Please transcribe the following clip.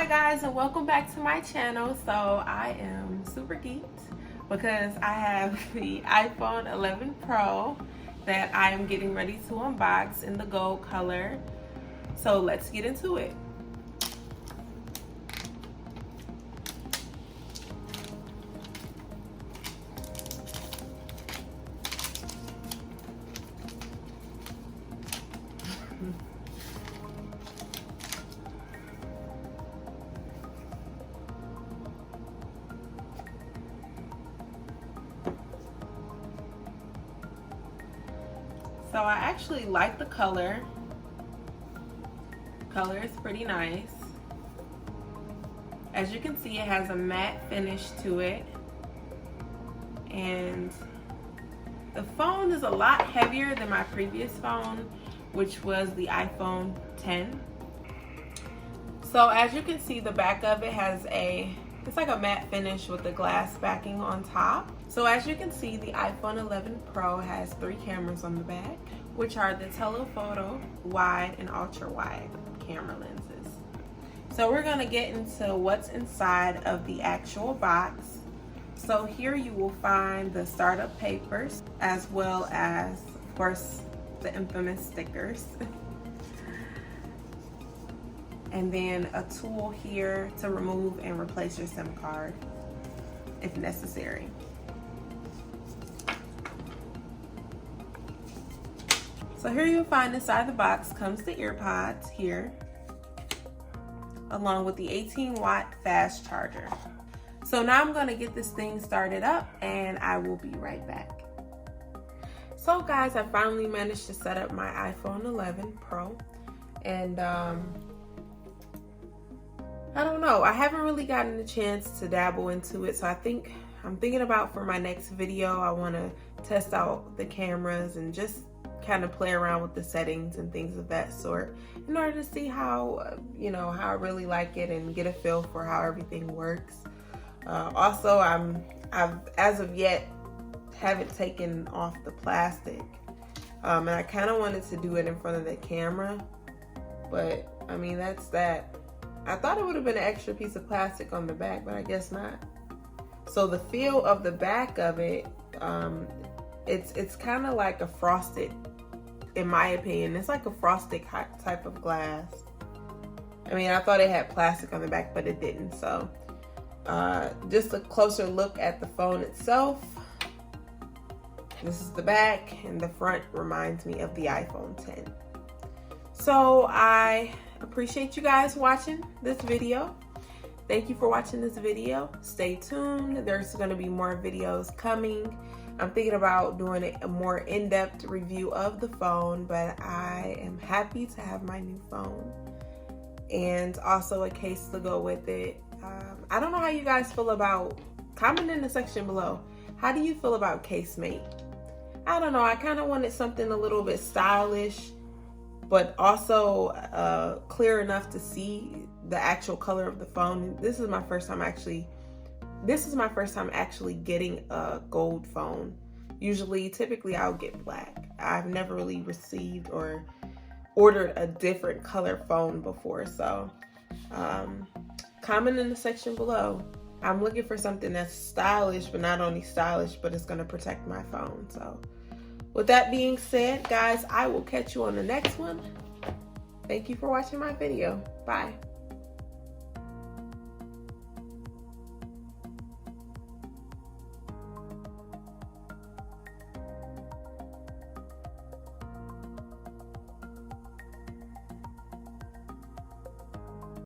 Hi guys, and welcome back to my channel. So I am super geeked because I have the iPhone 11 Pro that I am getting ready to unbox in the gold color. So let's get into it. So I actually like the color. Color is pretty nice. As you can see, it has a matte finish to it. And the phone is a lot heavier than my previous phone, which was the iPhone 10. So as you can see, the back of it has it's like a matte finish with the glass backing on top. So as you can see, the iPhone 11 Pro has 3 cameras on the back, which are the telephoto, wide, and ultra wide camera lenses. So we're gonna get into what's inside of the actual box. So here you will find the startup papers, as well as, of course, the infamous stickers. And then a tool here to remove and replace your SIM card if necessary. So here you'll find inside the box comes the earpods here, along with the 18-watt fast charger. So now I'm gonna get this thing started up and I will be right back. So guys, I finally managed to set up my iPhone 11 Pro, and I don't know, I haven't really gotten a chance to dabble into it, so I'm thinking about, for my next video, I want to test out the cameras and just kind of play around with the settings and things of that sort in order to see how, how I really like it and get a feel for how everything works. Also, I've as of yet haven't taken off the plastic, and I kind of wanted to do it in front of the camera, but I mean, that's that. I thought it would have been an extra piece of plastic on the back, but I guess not. So the feel of the back of it, it's kind of like a frosted, in my opinion, it's like a frosted type of glass. I mean, I thought it had plastic on the back, but it didn't. So just a closer look at the phone itself. This is the back, and the front reminds me of the iPhone 10. So I appreciate you guys watching this video. Thank you for watching this video. Stay tuned. There's going to be more videos coming. I'm thinking about doing a more in-depth review of the phone, but I am happy to have my new phone and also a case to go with it. I don't know how you guys feel about, comment in the section below. How do you feel about casemate? I don't know. I kind of wanted something a little bit stylish, but also clear enough to see the actual color of the phone. This is my first time actually getting a gold phone. Typically I'll get black. I've never really received or ordered a different color phone before. So comment in the section below. I'm looking for something that's stylish, but not only stylish, but it's gonna protect my phone. So with that being said, guys, I will catch you on the next one. Thank you for watching my video. Bye.